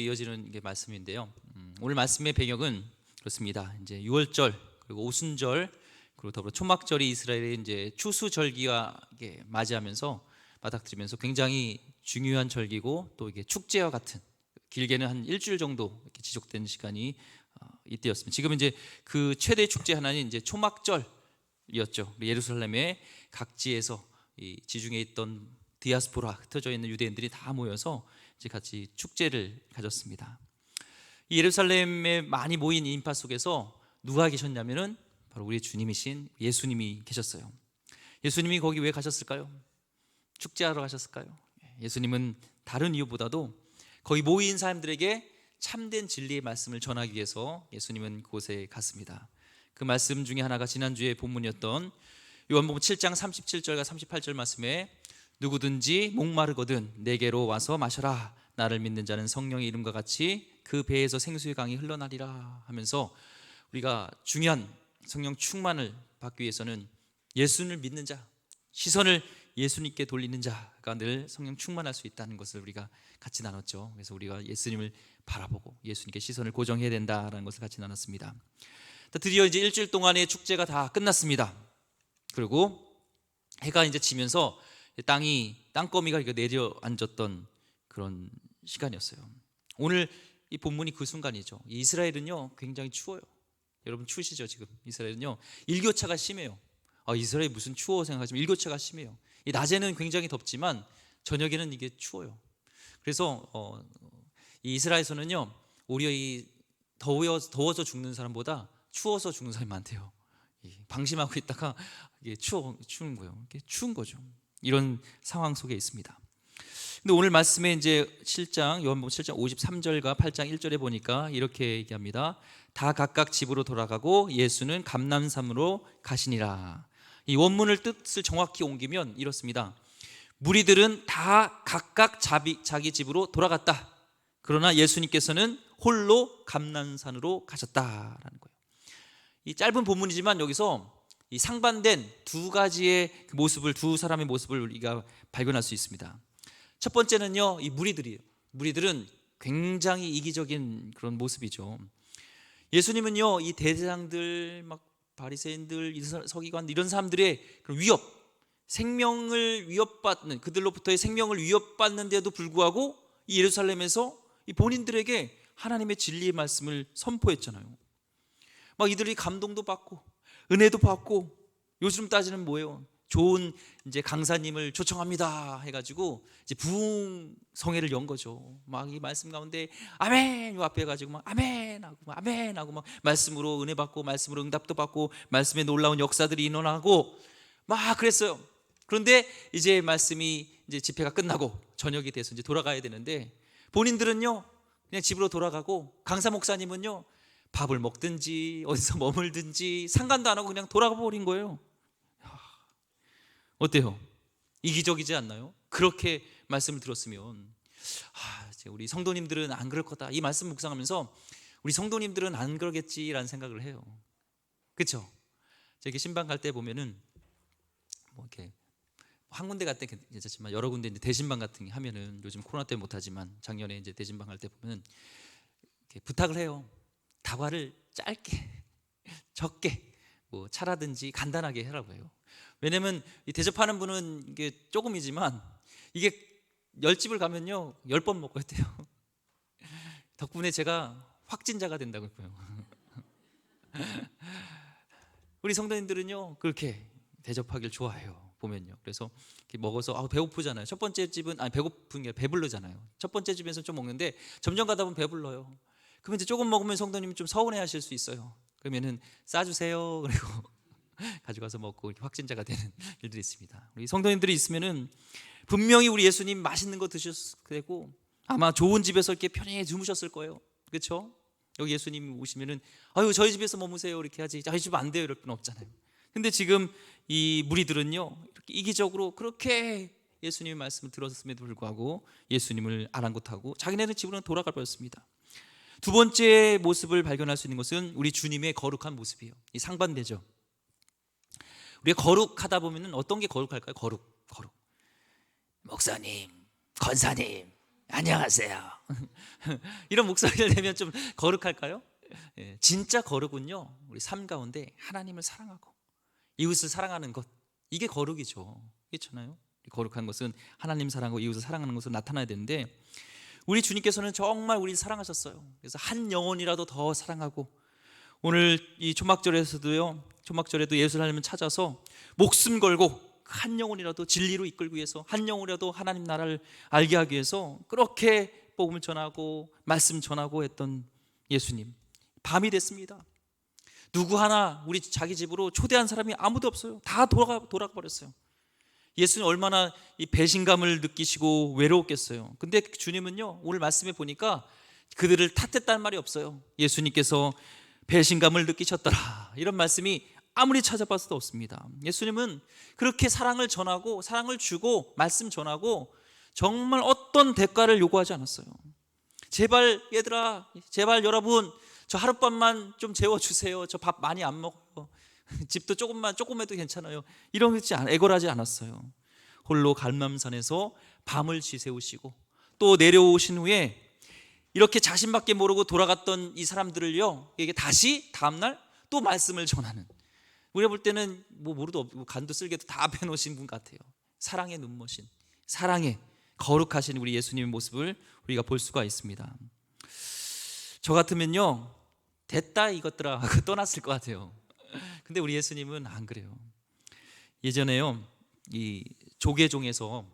이어지는 게 말씀인데요. 오늘 말씀의 배경은 그렇습니다. 이제 6월절 그리고 오순절 그리고 더불어 초막절이 이스라엘의 이제 추수절기와 맞이하면서 맞닥뜨리면서 굉장히 중요한 절기고 또 이게 축제와 같은 길게는 한 일주일 정도 이렇게 지속되는 시간이 이때였습니다. 지금 이제 그 최대 축제 하나는 이제 초막절이었죠. 예루살렘의 각지에서 이 지중해 있던 디아스포라 흩어져 있는 유대인들이 다 모여서 이제 같이 축제를 가졌습니다. 이 예루살렘에 많이 모인 인파 속에서 누가 계셨냐면은 바로 우리 주님이신 예수님이 계셨어요. 예수님이 거기 왜 가셨을까요? 축제하러 가셨을까요? 예수님은 다른 이유보다도 거기 모인 사람들에게 참된 진리의 말씀을 전하기 위해서 예수님은 그곳에 갔습니다. 그 말씀 중에 하나가 지난주에 본문이었던 요한복음 7장 37절과 38절 말씀에 누구든지 목마르거든 내게로 와서 마셔라. 나를 믿는 자는 성령의 이름과 같이 그 배에서 생수의 강이 흘러나리라 하면서 우리가 중요한 성령 충만을 받기 위해서는 예수를 믿는 자, 시선을 예수님께 돌리는 자가 늘 성령 충만할 수 있다는 것을 우리가 같이 나눴죠. 그래서 우리가 예수님을 바라보고 예수님께 시선을 고정해야 된다라는 것을 같이 나눴습니다. 드디어 이제 일주일 동안의 축제가 다 끝났습니다. 그리고 해가 이제 지면서 땅거미가 내려앉았던 그런 시간이었어요. 오늘 이 본문이 그 순간이죠. 이스라엘은요 굉장히 추워요. 여러분 추우시죠? 지금 이스라엘은요 일교차가 심해요. 이스라엘이 무슨 추워 생각하지만 일교차가 심해요. 이 낮에는 굉장히 덥지만 저녁에는 이게 추워요. 그래서 이 이스라엘에서는요 오히려 이 더워서 죽는 사람보다 추워서 죽는 사람이 많대요. 방심하고 있다가 이게 추운 거예요. 이게 추운 거죠. 이런 상황 속에 있습니다. 근데 오늘 말씀에 이제 7장 요한복음 7장 53절과 8장 1절에 보니까 이렇게 얘기합니다. 다 각각 집으로 돌아가고 예수는 감람산으로 가시니라. 이 원문을 뜻을 정확히 옮기면 이렇습니다. 무리들은 다 각각 자기 집으로 돌아갔다. 그러나 예수님께서는 홀로 감람산으로 가셨다라는 거예요. 이 짧은 본문이지만 여기서 이 상반된 두 가지의 모습을, 두 사람의 모습을 우리가 발견할 수 있습니다. 첫 번째는요, 이 무리들은 굉장히 이기적인 그런 모습이죠. 예수님은요, 이 대제사장들, 막 바리새인들, 서기관 이런 사람들의 그런 생명을 위협받는 그들로부터의 생명을 위협받는데도 불구하고 이 예루살렘에서 이 본인들에게 하나님의 진리의 말씀을 선포했잖아요. 막 이들이 감동도 받고 은혜도 받고 요즘 따지는 뭐예요? 좋은 이제 강사님을 초청합니다 해가지고 이제 부흥성회를 연 거죠. 막 이 말씀 가운데 아멘 요 앞에 가지고 막 아멘 하고 막 말씀으로 은혜 받고 말씀으로 응답도 받고 말씀에 놀라운 역사들이 일어나고 막 그랬어요. 그런데 이제 말씀이 이제 집회가 끝나고 저녁이 돼서 이제 돌아가야 되는데 본인들은요 그냥 집으로 돌아가고 강사 목사님은요 밥을 먹든지 어디서 머물든지 상관도 안 하고 그냥 돌아가 버린 거예요. 어때요? 이기적이지 않나요? 그렇게 말씀을 들었으면 우리 성도님들은 안 그럴 거다. 이 말씀 묵상하면서 우리 성도님들은 안 그러겠지라는 생각을 해요. 그렇죠? 저기 신방 갈 때 보면은 뭐 이렇게 한 군데 갈 때 괜찮지만 여러 군데 이제 대신방 같은 게 하면은 요즘 코로나 때문에 못 하지만 작년에 이제 대신방 갈 때 보면은 이렇게 부탁을 해요. 다과를 짧게 적게 뭐 차라든지 간단하게 해라고 해요. 왜냐면 이 대접하는 분은 이게 조금이지만 이게 10집을 가면요 10번 먹어야 돼요. 덕분에 제가 확진자가 된다고 했고요. 우리 성도님들은요 그렇게 대접하길 좋아해요. 보면요. 그래서 이렇게 먹어서 배고프잖아요. 첫 번째 집은 배고픈 게 배부르잖아요. 첫 번째 집에서 좀 먹는데 점점 가다 보면 배불러요. 그러면 이제 조금 먹으면 성도님이 좀 서운해하실 수 있어요. 그러면은 싸주세요. 그리고 가져가서 먹고 확진자가 되는 일들이 있습니다. 우리 성도님들이 있으면은 분명히 우리 예수님 맛있는 거 드셨을 테고 아마 좋은 집에서 이렇게 편히 주무셨을 거예요. 그렇죠? 여기 예수님 오시면은 저희 집에서 머무세요 이렇게 하지 저희 집 안 돼요 이럴 필요는 없잖아요. 근데 지금 이 무리들은요 이렇게 이기적으로 그렇게 예수님의 말씀을 들었음에도 불구하고 예수님을 아랑곳하고 자기네들 집으로 돌아가 버렸습니다. 두 번째 모습을 발견할 수 있는 것은 우리 주님의 거룩한 모습이에요. 이 상반되죠. 우리가 거룩하다 보면은 어떤 게 거룩할까요? 거룩. 목사님, 권사님, 안녕하세요. 이런 목소리를 내면 좀 거룩할까요? 진짜 거룩은요, 우리 삶 가운데 하나님을 사랑하고 이웃을 사랑하는 것, 이게 거룩이죠. 그렇잖아요. 거룩한 것은 하나님 사랑하고 이웃을 사랑하는 것으로 나타나야 되는데, 우리 주님께서는 정말 우리를 사랑하셨어요. 그래서 한 영혼이라도 더 사랑하고, 오늘 이 초막절에도 예루살렘을 찾아서 목숨 걸고 한 영혼이라도 진리로 이끌기 위해서, 한 영혼이라도 하나님 나라를 알게 하기 위해서 그렇게 복음을 전하고 말씀 전하고 했던 예수님, 밤이 됐습니다. 누구 하나 우리 자기 집으로 초대한 사람이 아무도 없어요. 다 돌아가 버렸어요. 예수님 얼마나 이 배신감을 느끼시고 외로웠겠어요. 근데 주님은요, 오늘 말씀에 보니까 그들을 탓했다는 말이 없어요. 예수님께서 배신감을 느끼셨더라, 이런 말씀이 아무리 찾아봐서도 없습니다. 예수님은 그렇게 사랑을 전하고 사랑을 주고 말씀 전하고 정말 어떤 대가를 요구하지 않았어요. 제발 얘들아, 제발 여러분, 저 하룻밤만 좀 재워주세요. 저 밥 많이 안 먹어요. 집도 조금해도 괜찮아요. 이런 애걸하지 않았어요. 홀로 갈망산에서 밤을 지새우시고 또 내려오신 후에 이렇게 자신밖에 모르고 돌아갔던 이 사람들을요, 이게 다시 다음날 또 말씀을 전하는, 우리가 볼 때는 뭐 무르도 없고 간도 쓸개도 다 빼놓으신 분 같아요. 사랑의 눈머신, 사랑의 거룩하신 우리 예수님의 모습을 우리가 볼 수가 있습니다. 저 같으면요, 됐다 이것들아 하고 떠났을 것 같아요. 근데 우리 예수님은 안 그래요. 예전에요, 이 조계종에서,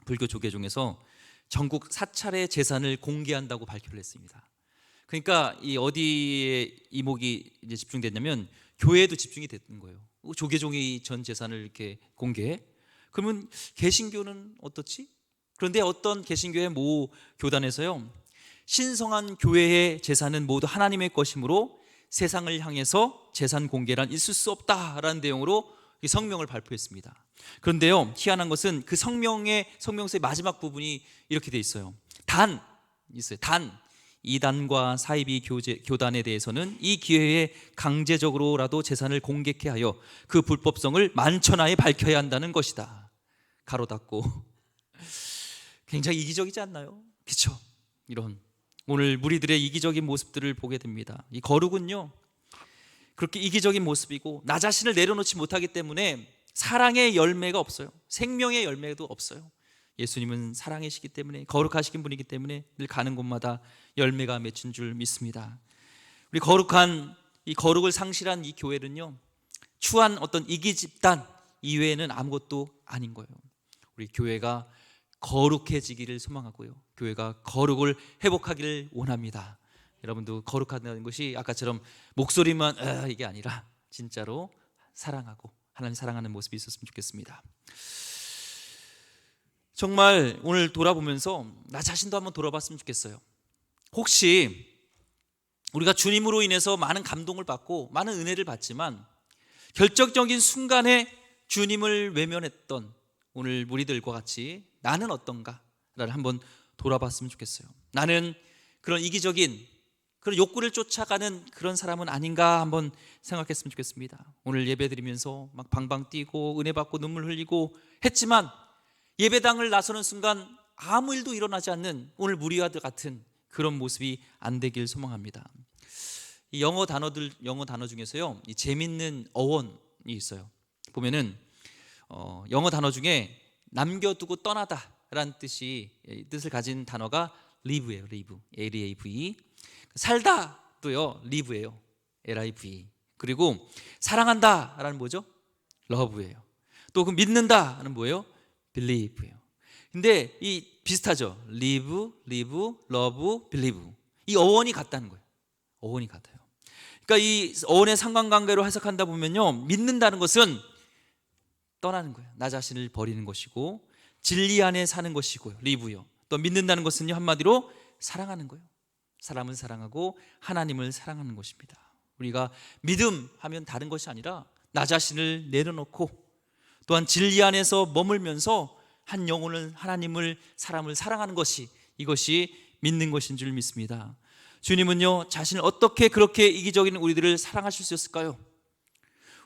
불교 조계종에서 전국 사찰의 재산을 공개한다고 발표를 했습니다. 그러니까 이 어디에 이목이 이제 집중됐냐면 교회에도 집중이 됐던 거예요. 조계종이 전 재산을 이렇게 공개해? 그러면 개신교는 어떻지? 그런데 어떤 개신교의 모 교단에서요, 신성한 교회의 재산은 모두 하나님의 것이므로 세상을 향해서 재산 공개란 있을 수 없다라는 내용으로 이 성명을 발표했습니다. 그런데요, 희한한 것은 그 성명서의 마지막 부분이 이렇게 돼 있어요. 단 이단과 사이비 교단에 대해서는 이 기회에 강제적으로라도 재산을 공개케 하여 그 불법성을 만천하에 밝혀야 한다는 것이다. 가로 닫고. 굉장히 이기적이지 않나요? 그렇죠? 이런 오늘 무리들의 이기적인 모습들을 보게 됩니다. 이 거룩은요, 그렇게 이기적인 모습이고 나 자신을 내려놓지 못하기 때문에 사랑의 열매가 없어요. 생명의 열매도 없어요. 예수님은 사랑이시기 때문에, 거룩하신 분이기 때문에 늘 가는 곳마다 열매가 맺힌 줄 믿습니다. 우리 이 거룩을 상실한 이 교회는요, 추한 어떤 이기 집단 이외에는 아무것도 아닌 거예요. 우리 교회가 거룩해지기를 소망하고요, 교회가 거룩을 회복하기를 원합니다. 여러분도 거룩하다는 것이 아까처럼 목소리만 이게 아니라 진짜로 사랑하고 하나님 사랑하는 모습이 있었으면 좋겠습니다. 정말 오늘 돌아보면서 나 자신도 한번 돌아봤으면 좋겠어요. 혹시 우리가 주님으로 인해서 많은 감동을 받고 많은 은혜를 받지만 결정적인 순간에 주님을 외면했던 오늘 무리들과 같이 나는 어떤가를 한번 돌아봤으면 좋겠어요. 나는 그런 이기적인 그런 욕구를 쫓아가는 그런 사람은 아닌가 한번 생각했으면 좋겠습니다. 오늘 예배드리면서 막 방방 뛰고 은혜 받고 눈물 흘리고 했지만 예배당을 나서는 순간 아무 일도 일어나지 않는 오늘 무리와 같은 그런 모습이 안 되길 소망합니다. 이 영어 단어 중에서요, 이 재밌는 어원이 있어요. 보면은 영어 단어 중에 남겨두고 떠나다라는 뜻을 가진 단어가 live예요. live, L-A-V. 살다도요, live예요. L-I-V. 그리고 사랑한다라는 뭐죠? love예요. 또 그 믿는다는 뭐예요? believe예요. 근데 이 비슷하죠. live, love, believe. 이 어원이 같다는 거예요. 어원이 같아요. 그러니까 이 어원의 상관관계로 해석한다 보면요, 믿는다는 것은 떠나는 거예요. 나 자신을 버리는 것이고 진리 안에 사는 것이고요, live요. 또 믿는다는 것은요, 한마디로 사랑하는 거예요. 사람을 사랑하고 하나님을 사랑하는 것입니다. 우리가 믿음 하면 다른 것이 아니라 나 자신을 내려놓고 또한 진리 안에서 머물면서 한 영혼을, 하나님을, 사람을 사랑하는 것이, 이것이 믿는 것인 줄 믿습니다. 주님은요, 자신을 어떻게 그렇게 이기적인 우리들을 사랑하실 수 있을까요?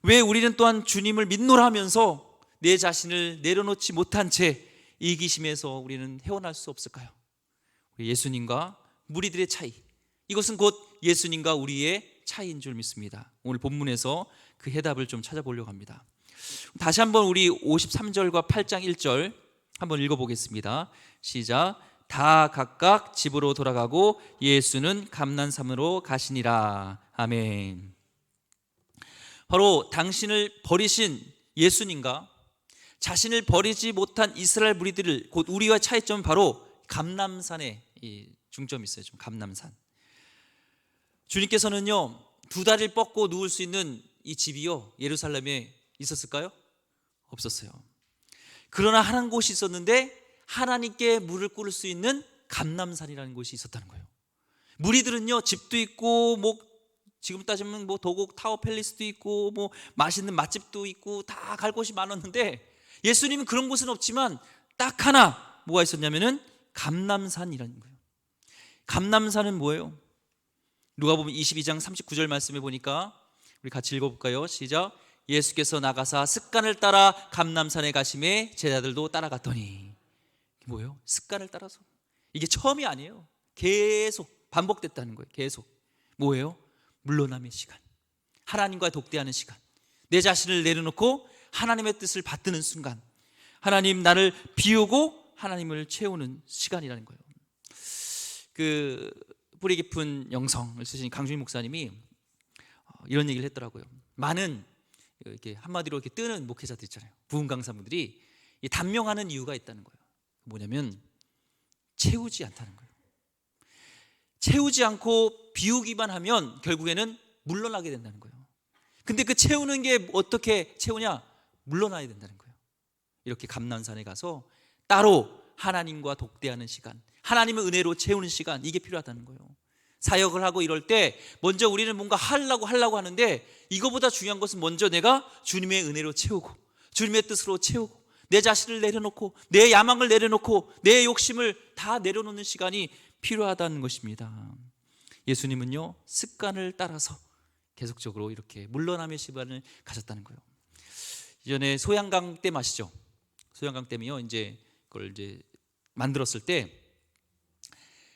왜 우리는 또한 주님을 믿노라 하면서 내 자신을 내려놓지 못한 채 이기심에서 우리는 헤어날 수 없을까요? 예수님과 무리들의 차이, 이것은 곧 예수님과 우리의 차이인 줄 믿습니다. 오늘 본문에서 그 해답을 좀 찾아보려고 합니다. 다시 한번 우리 53절과 8장 1절 한번 읽어보겠습니다. 시작. 다 각각 집으로 돌아가고 예수는 감난산으로 가시니라. 아멘. 바로 당신을 버리신 예수님과 자신을 버리지 못한 이스라엘 무리들을, 곧 우리와 차이점은 바로 감람산에 중점이 있어요. 좀 감람산. 주님께서는요, 두 다리를 뻗고 누울 수 있는 이 집이요, 예루살렘에 있었을까요? 없었어요. 그러나 한 곳이 있었는데 하나님께 무릎을 꿇을 수 있는 감람산이라는 곳이 있었다는 거예요. 무리들은요, 집도 있고 뭐 지금 따지면 뭐 도곡 타워 팰리스도 있고 뭐 맛있는 맛집도 있고 다 갈 곳이 많았는데 예수님은 그런 곳은 없지만 딱 하나 뭐가 있었냐면은 감람산이라는 거예요. 감람산은 뭐예요? 누가복음 22장 39절 말씀에 보니까 우리 같이 읽어볼까요? 시작. 예수께서 나가사 습관을 따라 감람산에 가심에 제자들도 따라갔더니. 뭐예요? 습관을 따라서. 이게 처음이 아니에요. 계속 반복됐다는 거예요. 계속. 뭐예요? 물러남의 시간, 하나님과 독대하는 시간, 내 자신을 내려놓고 하나님의 뜻을 받드는 순간, 하나님 나를 비우고 하나님을 채우는 시간이라는 거예요. 그 뿌리 깊은 영성을 쓰신 강준희 목사님이 이런 얘기를 했더라고요. 많은 이렇게 한마디로 이렇게 뜨는 목회자들 있잖아요. 부흥 강사분들이 단명하는 이유가 있다는 거예요. 뭐냐면 채우지 않다는 거예요. 채우지 않고 비우기만 하면 결국에는 물러나게 된다는 거예요. 근데 그 채우는 게 어떻게 채우냐? 물러나야 된다는 거예요. 이렇게 감난산에 가서 따로 하나님과 독대하는 시간, 하나님의 은혜로 채우는 시간, 이게 필요하다는 거예요. 사역을 하고 이럴 때 먼저 우리는 뭔가 하려고 하는데 이거보다 중요한 것은 먼저 내가 주님의 은혜로 채우고 주님의 뜻으로 채우고 내 자신을 내려놓고 내 야망을 내려놓고 내 욕심을 다 내려놓는 시간이 필요하다는 것입니다. 예수님은요, 습관을 따라서 계속적으로 이렇게 물러남의 시간을 가졌다는 거예요. 이전에 소양강 댐 아시죠? 소양강 댐이요, 그걸 만들었을 때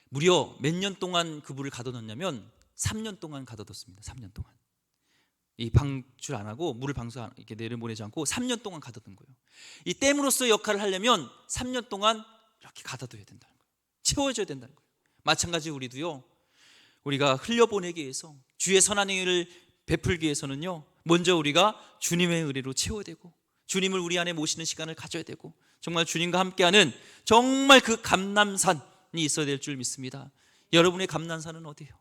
무려 몇 년 동안 그 물을 가둬놓냐면 3년 동안 가둬뒀습니다. 3년 동안. 이 방출 안 하고 물을 이렇게 내려보내지 않고 3년 동안 가둬둔 거예요. 이 댐으로서 역할을 하려면 3년 동안 이렇게 가둬둬야 된다는 거예요. 채워줘야 된다는 거예요. 마찬가지 우리도요, 우리가 흘려보내기 위해서 주의 선한 행위를 베풀기 위해서는요, 먼저 우리가 주님의 의뢰로 채워야 되고 주님을 우리 안에 모시는 시간을 가져야 되고 정말 주님과 함께하는 정말 그 감람산이 있어야 될 줄 믿습니다. 여러분의 감람산은 어디예요?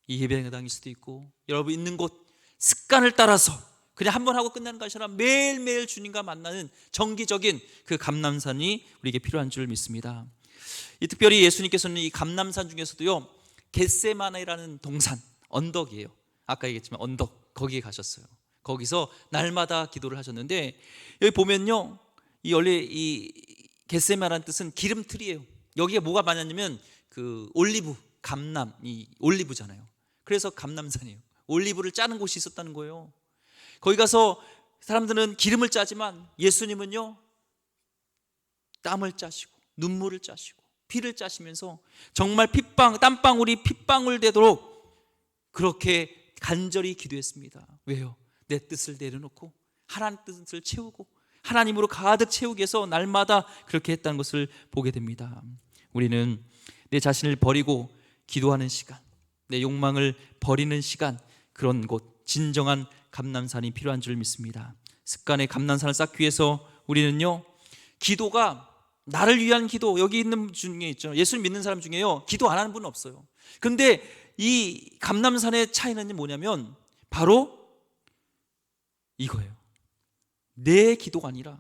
이 예배당일 수도 있고 여러분 있는 곳, 습관을 따라서 그냥 한 번 하고 끝나는 것이 아니라 매일매일 주님과 만나는 정기적인 그 감람산이 우리에게 필요한 줄 믿습니다. 이 특별히 예수님께서는 이 감람산 중에서도요, 겟세마네라는 동산, 언덕이에요. 아까 얘기했지만 언덕, 거기에 가셨어요. 거기서 날마다 기도를 하셨는데 여기 보면요, 원래 이 겟세마네라는 뜻은 기름틀이에요. 여기에 뭐가 많았냐면 그 올리브, 감람, 이 올리브잖아요. 그래서 감람산이에요. 올리브를 짜는 곳이 있었다는 거예요. 거기 가서 사람들은 기름을 짜지만 예수님은요, 땀을 짜시고 눈물을 짜시고 피를 짜시면서 정말 땀방울이 핏방울 되도록 그렇게 간절히 기도했습니다. 왜요? 내 뜻을 내려놓고 하나님 뜻을 채우고 하나님으로 가득 채우기 위해서 날마다 그렇게 했다는 것을 보게 됩니다. 우리는 내 자신을 버리고 기도하는 시간, 내 욕망을 버리는 시간, 그런 곳, 진정한 감람산이 필요한 줄 믿습니다. 습관의 감람산을 쌓기 위해서 우리는요, 기도가 나를 위한 기도, 여기 있는 중에 있죠. 예수를 믿는 사람 중에요, 기도 안 하는 분은 없어요. 그런데 이 감람산의 차이는 뭐냐면 바로 이거예요. 내 기도가 아니라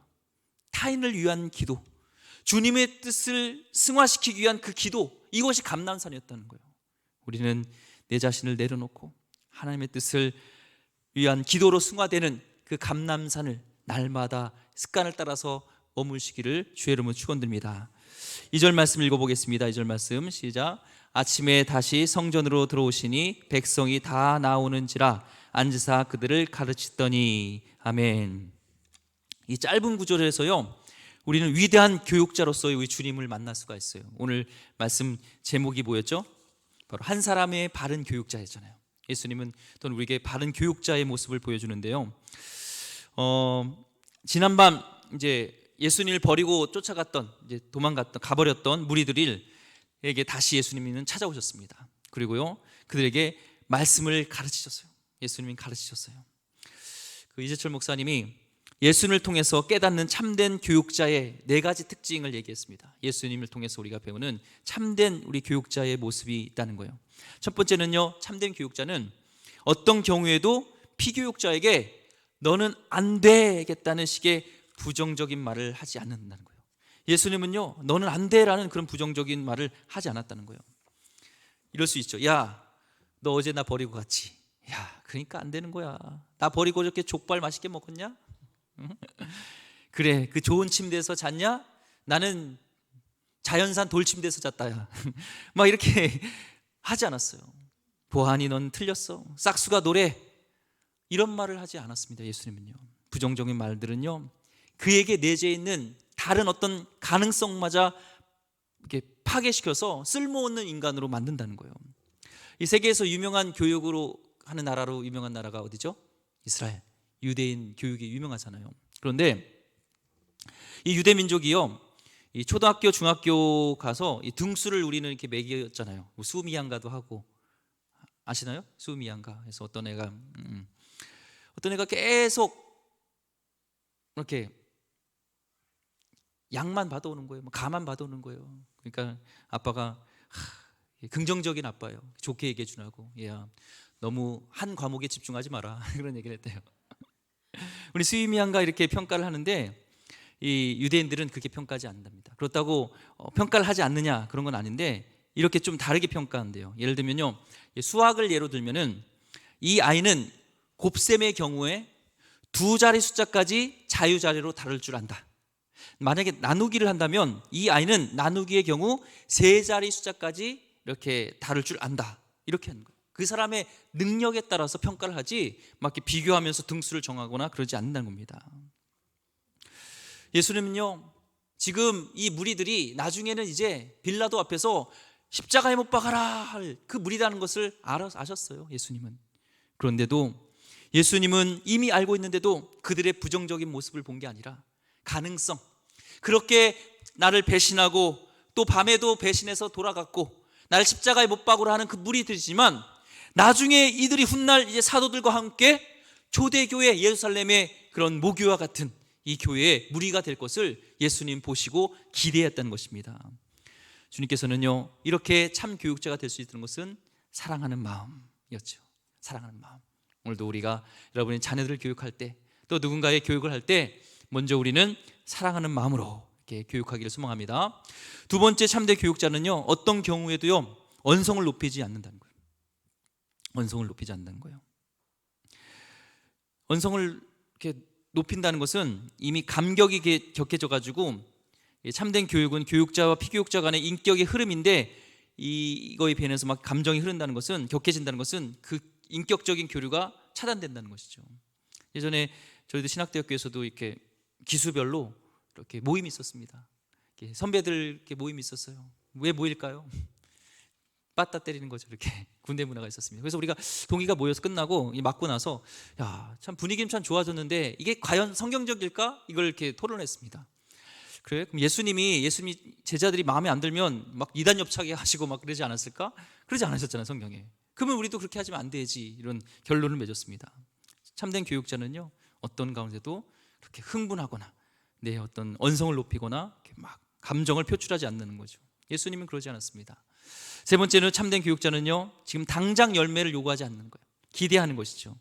타인을 위한 기도, 주님의 뜻을 승화시키기 위한 그 기도, 이것이 감람산이었다는 거예요. 우리는 내 자신을 내려놓고 하나님의 뜻을 위한 기도로 승화되는 그 감람산을 날마다 습관을 따라서 머무시기를 주의 이름으로 축원드립니다. 2절 말씀 읽어보겠습니다. 2절 말씀 시작. 아침에 다시 성전으로 들어오시니 백성이 다 나오는지라 앉으사 그들을 가르치더니. 아멘. 이 짧은 구절에서요, 우리는 위대한 교육자로서의 우리 주님을 만날 수가 있어요. 오늘 말씀 제목이 뭐였죠? 바로 한 사람의 바른 교육자였잖아요. 예수님은 또는 우리에게 바른 교육자의 모습을 보여주는데요. 지난밤 이제 예수님을 버리고 쫓아갔던, 이제 도망갔던, 가버렸던 무리들에게 다시 예수님은 찾아오셨습니다. 그리고요, 그들에게 말씀을 가르치셨어요. 예수님이 가르치셨어요. 그 이재철 목사님이 예수님을 통해서 깨닫는 참된 교육자의 4가지 특징을 얘기했습니다. 예수님을 통해서 우리가 배우는 참된 우리 교육자의 모습이 있다는 거예요. 첫 번째는요, 참된 교육자는 어떤 경우에도 피교육자에게 너는 안 되겠다는 식의 부정적인 말을 하지 않는다는 거예요. 예수님은요, 너는 안 돼라는 그런 부정적인 말을 하지 않았다는 거예요. 이럴 수 있죠. 야, 너 어제 나 버리고 갔지? 야, 그러니까 안 되는 거야. 나 버리고 저렇게 족발 맛있게 먹었냐? 그래, 그 좋은 침대에서 잤냐? 나는 자연산 돌침대에서 잤다야. 막 이렇게 하지 않았어요. 보아하니 넌 틀렸어. 싹수가 노래. 이런 말을 하지 않았습니다. 예수님은요. 부정적인 말들은요, 그에게 내재해 있는 다른 어떤 가능성마저 이렇게 파괴시켜서 쓸모없는 인간으로 만든다는 거예요. 이 세계에서 유명한 교육으로 하는 나라로 유명한 나라가 어디죠? 이스라엘. 유대인 교육이 유명하잖아요. 그런데 이 유대 민족이요, 이 초등학교, 중학교 가서 이 등수를 우리는 이렇게 매겼잖아요. 뭐 수미양가도 하고, 아시나요? 수미양가. 그래서 어떤 애가 계속 이렇게 양만 받아오는 거예요. 뭐 가만 받아오는 거예요. 그러니까 아빠가 긍정적인 아빠예요. 좋게 얘기해 주라고. 얘야, 너무 한 과목에 집중하지 마라. 그런 얘기를 했대요. 우리 수미양가 이렇게 평가를 하는데 이 유대인들은 그렇게 평가하지 않는답니다. 그렇다고 평가를 하지 않느냐, 그런 건 아닌데 이렇게 좀 다르게 평가한대요. 예를 들면요, 수학을 예로 들면은 이 아이는 곱셈의 경우에 2자리 숫자까지 자유자리로 다룰 줄 안다. 만약에 나누기를 한다면 이 아이는 나누기의 경우 3자리 숫자까지 이렇게 다룰 줄 안다. 이렇게 하는 거예요. 그 사람의 능력에 따라서 평가를 하지 막 이렇게 비교하면서 등수를 정하거나 그러지 않는다는 겁니다. 예수님은요, 지금 이 무리들이 나중에는 이제 빌라도 앞에서 십자가에 못 박아라 할 그 무리라는 것을 아셨어요. 예수님은. 그런데도 예수님은 이미 알고 있는데도 그들의 부정적인 모습을 본 게 아니라 가능성, 그렇게 나를 배신하고 또 밤에도 배신해서 돌아갔고 나를 십자가에 못 박으라 하는 그 무리들이지만 나중에 이들이 훗날 이제 사도들과 함께 초대교회 예루살렘의 그런 모교와 같은 이 교회의 무리가 될 것을 예수님 보시고 기대했다는 것입니다. 주님께서는요, 이렇게 참 교육자가 될 수 있는 것은 사랑하는 마음이었죠. 사랑하는 마음. 오늘도 우리가 여러분의 자녀들을 교육할 때, 또 누군가의 교육을 할 때 먼저 우리는 사랑하는 마음으로 이렇게 교육하기를 소망합니다. 두 번째 참된 교육자는요, 어떤 경우에도요, 언성을 높이지 않는다는 거예요. 언성을 높이지 않는다는 거예요. 언성을 이렇게 높인다는 것은 이미 감격이 격해져 가지고, 참된 교육은 교육자와 피교육자 간의 인격의 흐름인데 이거에 비해서 막 감정이 흐른다는 것은, 격해진다는 것은 그 인격적인 교류가 차단된다는 것이죠. 예전에 저희도 신학대학교에서도 이렇게 기수별로 이렇게 모임이 있었습니다. 이렇게 선배들 이렇게 모임이 있었어요. 왜 모일까요? 빠따 때리는 거죠. 이렇게 군대 문화가 있었습니다. 그래서 우리가 동기가 모여서 끝나고 맞고 나서 야, 참 분위기는 참 좋아졌는데 이게 과연 성경적일까? 이걸 이렇게 토론했습니다. 그래? 그럼 예수님이 제자들이 마음에 안 들면 막 이단 협착에 하시고 막 그러지 않았을까? 그러지 않으셨잖아요, 성경에. 그러면 우리도 그렇게 하시면 안 되지, 이런 결론을 맺었습니다. 참된 교육자는요, 어떤 가운데도 그렇게 흥분하거나 내 어떤 언성을 높이거나 막 감정을 표출하지 않는 거죠. 예수님은 그러지 않았습니다. 세 번째는 참된 교육자는요, 지금 당장 열매를 요구하지 않는 거예요. 기대하는 것이죠.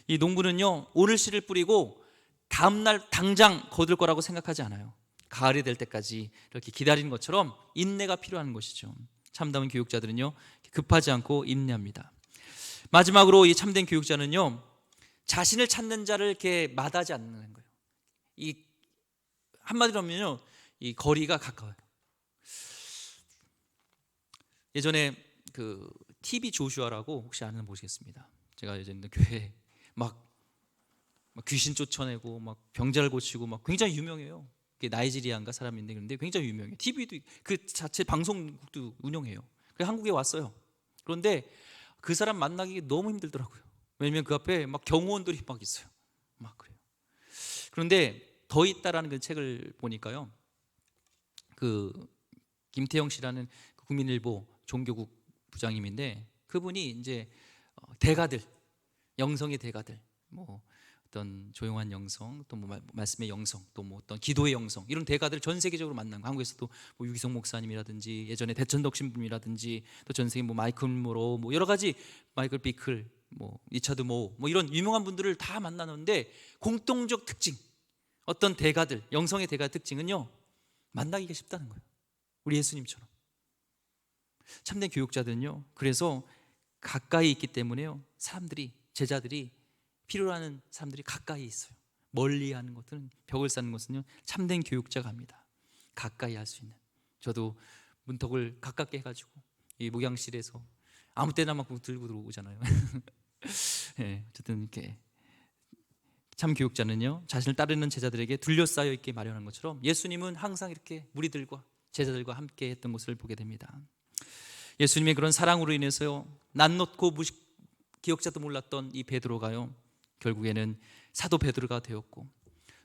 이 농부는요, 오늘 씨를 뿌리고 다음날 당장 거둘 거라고 생각하지 않아요. 가을이 될 때까지 이렇게 기다리는 것처럼 인내가 필요한 것이죠. 참다운 교육자들은요, 급하지 않고 인내합니다. 마지막으로 이 참된 교육자는요, 자신을 찾는 자를 이렇게 마다하지 않는 거예요. 이 한마디로 하면요, 이 거리가 가까워요. 예전에 그 TV 조슈아라고 혹시 아는 분 보시겠습니다. 제가 예전에 교회에 막 귀신 쫓아내고 막 병자를 고치고 막 굉장히 유명해요. 그게 나이지리아인가 사람인데 그런데 굉장히 유명해요. TV도 그 자체 방송국도 운영해요. 그래서 한국에 왔어요. 그런데 그 사람 만나기 너무 힘들더라고요. 왜냐면 그 앞에 막 경호원들이 막 있어요. 막 그래요. 그런데 더 있다라는 그 책을 보니까요. 그 김태영 씨라는 그 국민일보 종교국 부장님인데 그분이 이제 대가들, 영성의 대가들, 뭐 어떤 조용한 영성, 또 뭐 말씀의 영성, 또 뭐 어떤 기도의 영성 이런 대가들 전 세계적으로 만난 거. 한국에서도 뭐 유기성 목사님이라든지 예전에 대천덕 신부님이라든지 또 전 세계 뭐 마이클 모로 뭐 여러 가지 마이클 비클 뭐 리차드 모우 뭐 이런 유명한 분들을 다 만나는데 공통적 특징 어떤 대가들 영성의 대가 특징은요 만나기가 쉽다는 거예요. 우리 예수님처럼 참된 교육자들은요 그래서 가까이 있기 때문에요 사람들이 제자들이 필요로 하는 사람들이 가까이 있어요. 멀리 하는 것들은 벽을 쌓는 것은요 참된 교육자가 합니다. 가까이 할 수 있는. 저도 문턱을 가깝게 해가지고 이 목양실에서 아무 때나 막 들고 들어오잖아요. 네, 어쨌든 이렇게 참 교육자는요 자신을 따르는 제자들에게 둘러싸여 있게 마련한 것처럼 예수님은 항상 이렇게 무리들과 제자들과 함께 했던 것을 보게 됩니다. 예수님의 그런 사랑으로 인해서요 낯놓고 기억자도 몰랐던 이 베드로가요 결국에는 사도 베드로가 되었고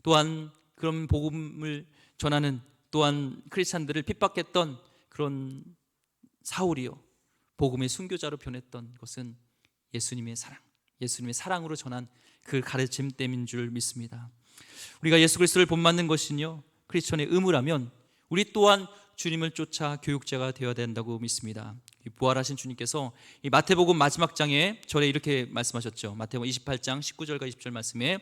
또한 그런 복음을 전하는 또한 크리스찬들을 핍박했던 그런 사울이요 복음의 순교자로 변했던 것은 예수님의 사랑, 예수님의 사랑으로 전한 그 가르침 때문인 줄 믿습니다. 우리가 예수 그리스도를 본받는 것은요 크리스천의 의무라면 우리 또한 주님을 쫓아 교육자가 되어야 된다고 믿습니다. 부활하신 주님께서 이 마태복음 마지막 장에 절에 이렇게 말씀하셨죠. 마태복음 28장 19절과 20절 말씀에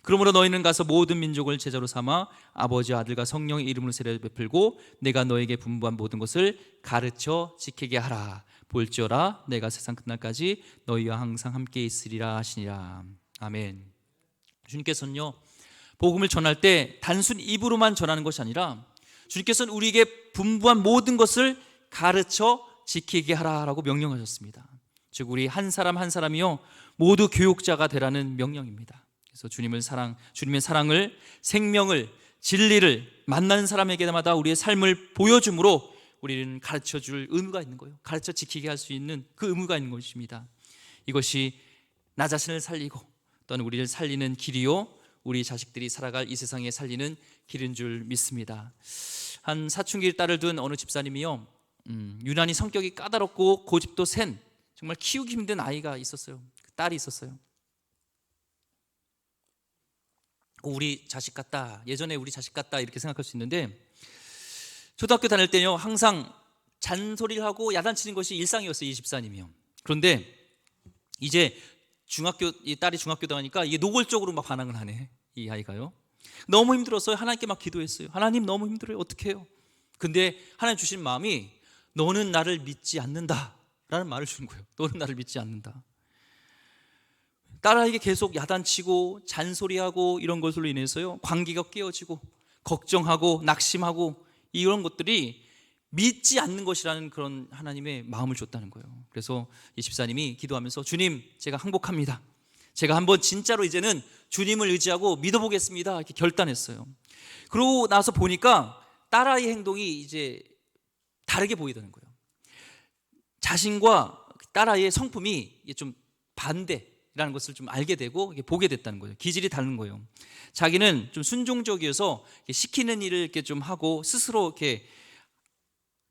그러므로 너희는 가서 모든 민족을 제자로 삼아 아버지와 아들과 성령의 이름으로 세례를 베풀고 내가 너에게 분부한 모든 것을 가르쳐 지키게 하라. 볼지어다 내가 세상 끝날까지 너희와 항상 함께 있으리라 하시니라. 아멘. 주님께서는요 복음을 전할 때 단순 입으로만 전하는 것이 아니라 주님께서는 우리에게 분부한 모든 것을 가르쳐 지키게 하라라고 명령하셨습니다. 즉 우리 한 사람 한 사람이요 모두 교육자가 되라는 명령입니다. 그래서 주님의 사랑을 생명을 진리를 만나는 사람에게마다 우리의 삶을 보여줌으로 우리는 가르쳐줄 의무가 있는 거예요. 가르쳐 지키게 할 수 있는 그 의무가 있는 것입니다. 이것이 나 자신을 살리고 또는 우리를 살리는 길이요 우리 자식들이 살아갈 이 세상에 살리는 길인 줄 믿습니다. 한 사춘기 딸을 둔 어느 집사님이요 유난히 성격이 까다롭고 고집도 센 정말 키우기 힘든 아이가 있었어요. 딸이 있었어요. 우리 자식 같다, 예전에 우리 자식 같다 이렇게 생각할 수 있는데 초등학교 다닐 때요 항상 잔소리를 하고 야단치는 것이 일상이었어요 이 집사님이요. 그런데 이제 이 딸이 중학교 다니까 이게 노골적으로 막 반항을 하네 이 아이가요. 너무 힘들었어요. 하나님께 막 기도했어요. 하나님 너무 힘들어요. 어떻게 해요? 근데 하나님 주신 마음이 너는 나를 믿지 않는다 라는 말을 주는 거예요. 너는 나를 믿지 않는다. 딸아이에게 계속 야단치고 잔소리하고 이런 것으로 인해서요 관계가 깨어지고 걱정하고 낙심하고 이런 것들이 믿지 않는 것이라는 그런 하나님의 마음을 줬다는 거예요. 그래서 이 집사님이 기도하면서 주님 제가 항복합니다. 제가 한번 진짜로 이제는 주님을 의지하고 믿어보겠습니다 이렇게 결단했어요. 그러고 나서 보니까 딸아이 행동이 이제 다르게 보이더는 거예요. 자신과 딸아이의 성품이 좀 반대라는 것을 좀 알게 되고 보게 됐다는 거예요. 기질이 다른 거예요. 자기는 좀 순종적이어서 시키는 일을 이렇게 좀 하고 스스로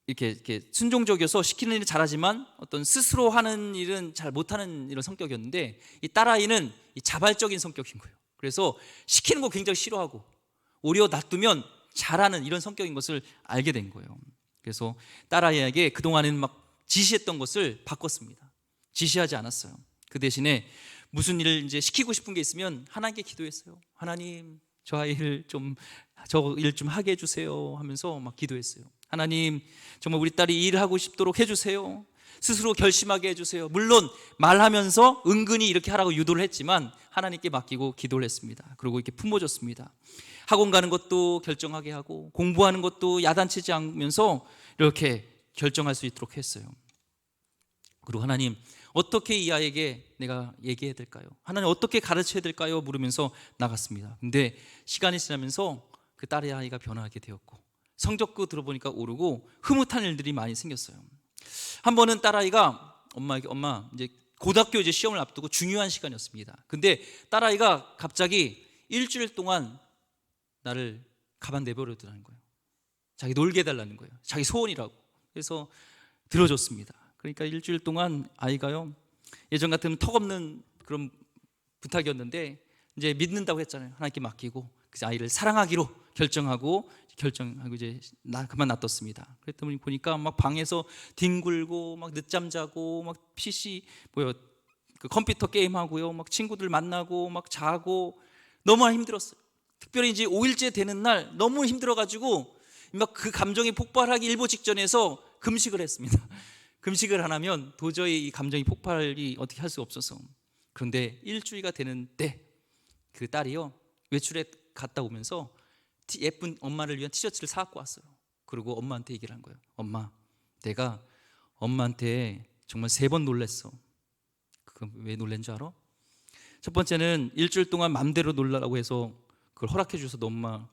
이렇게 순종적이어서 시키는 일을 잘하지만 어떤 스스로 하는 일은 잘 못하는 이런 성격이었는데 이 딸아이는 이 자발적인 성격인 거예요. 그래서 시키는 거 굉장히 싫어하고 오히려 놔두면 잘하는 이런 성격인 것을 알게 된 거예요. 그래서 딸아이에게 그동안에는 막 지시했던 것을 바꿨습니다. 지시하지 않았어요. 그 대신에 무슨 일을 이제 시키고 싶은 게 있으면 하나님께 기도했어요. 하나님 저 일 좀 하게 해주세요 하면서 막 기도했어요. 하나님 정말 우리 딸이 일하고 싶도록 해주세요. 스스로 결심하게 해주세요. 물론 말하면서 은근히 이렇게 하라고 유도를 했지만 하나님께 맡기고 기도를 했습니다. 그리고 이렇게 품어줬습니다. 학원 가는 것도 결정하게 하고 공부하는 것도 야단치지 않으면서 이렇게 결정할 수 있도록 했어요. 그리고 하나님 어떻게 이 아이에게 내가 얘기해야 될까요? 하나님 어떻게 가르쳐야 될까요? 물으면서 나갔습니다. 근데 시간이 지나면서 그 딸의 아이가 변화하게 되었고 성적도 들어보니까 오르고 흐뭇한 일들이 많이 생겼어요. 한 번은 딸아이가 엄마에게 엄마 이제 고등학교 이제 시험을 앞두고 중요한 시간이었습니다. 근데 딸아이가 갑자기 일주일 동안 나를 가만 내버려 두라는 거예요. 자기 놀게 해달라는 거예요. 자기 소원이라고. 그래서 들어줬습니다. 그러니까 일주일 동안 아이가요, 예전 같으면 턱없는 그런 부탁이었는데 이제 믿는다고 했잖아요. 하나님께 맡기고 그 아이를 사랑하기로 결정하고 이제 그만 놔뒀습니다. 그랬더니 보니까 막 방에서 뒹굴고 막 늦잠 자고 막 PC 그 컴퓨터 게임 하고요, 막 친구들 만나고 막 자고 너무 힘들었어요. 특별히 이제 5일째 되는 날 너무 힘들어가지고 막 그 감정이 폭발하기 일보 직전에서 금식을 했습니다. 금식을 안 하면 도저히 이 감정이 폭발이 어떻게 할 수 없어서. 그런데 일주일가 되는 때 그 딸이요, 외출에 갔다 오면서 예쁜 엄마를 위한 티셔츠를 사갖고 왔어요. 그리고 엄마한테 얘기를 한 거예요. 엄마, 내가 엄마한테 정말 3번 놀랬어. 그건 왜 놀란 줄 알아? 첫 번째는 일주일 동안 맘대로 놀라라고 해서 그걸 허락해 줘서 너무나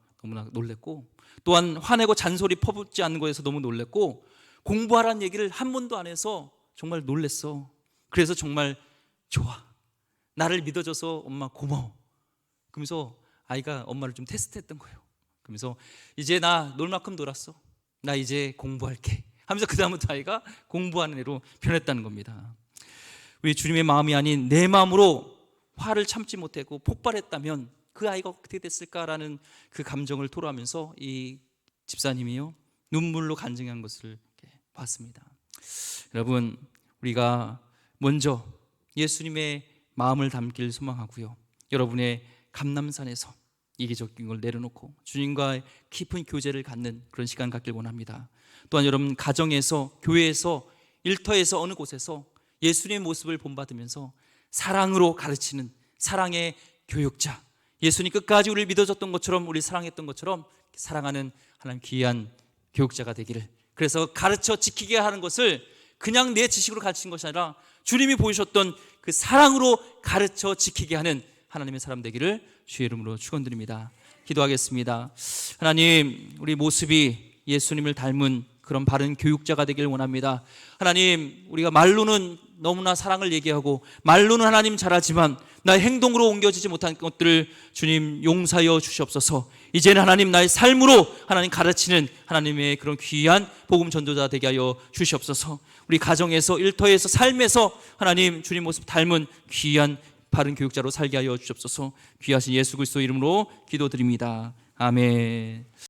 놀랬고, 또한 화내고 잔소리 퍼붓지 않는 거에서 너무 놀랬고, 공부하라는 얘기를 한 번도 안 해서 정말 놀랬어. 그래서 정말 좋아. 나를 믿어줘서 엄마 고마워. 그러면서 아이가 엄마를 좀 테스트했던 거예요. 그러면서 이제 나 놀 만큼 놀았어. 나 이제 공부할게 하면서 그 다음부터 아이가 공부하는 애로 변했다는 겁니다. 우리 주님의 마음이 아닌 내 마음으로 화를 참지 못하고 폭발했다면 그 아이가 어떻게 됐을까라는 그 감정을 토로하면서 이 집사님이요, 눈물로 간증한 것을 봤습니다. 여러분, 우리가 먼저 예수님의 마음을 담길 소망하고요, 여러분의 감람산에서 이기적인 걸 내려놓고 주님과의 깊은 교제를 갖는 그런 시간 갖길 원합니다. 또한 여러분 가정에서, 교회에서, 일터에서, 어느 곳에서 예수님의 모습을 본받으면서 사랑으로 가르치는 사랑의 교육자, 예수님 끝까지 우리를 믿어줬던 것처럼, 우리 사랑했던 것처럼 사랑하는 하나님 귀한 교육자가 되기를, 그래서 가르쳐 지키게 하는 것을 그냥 내 지식으로 가르치는 것이 아니라 주님이 보여주셨던 그 사랑으로 가르쳐 지키게 하는 하나님의 사람 되기를 주의 이름으로 축원드립니다. 기도하겠습니다. 하나님, 우리 모습이 예수님을 닮은 그런 바른 교육자가 되길 원합니다. 하나님, 우리가 말로는 너무나 사랑을 얘기하고 말로는 하나님 잘하지만 나의 행동으로 옮겨지지 못한 것들을 주님 용서하여 주시옵소서. 이제는 하나님 나의 삶으로 하나님 가르치는 하나님의 그런 귀한 복음 전도자 되게 하여 주시옵소서. 우리 가정에서, 일터에서, 삶에서 하나님 주님 모습 닮은 귀한 바른 교육자로 살게 하여 주시옵소서. 귀하신 예수 그리스도 이름으로 기도드립니다. 아멘.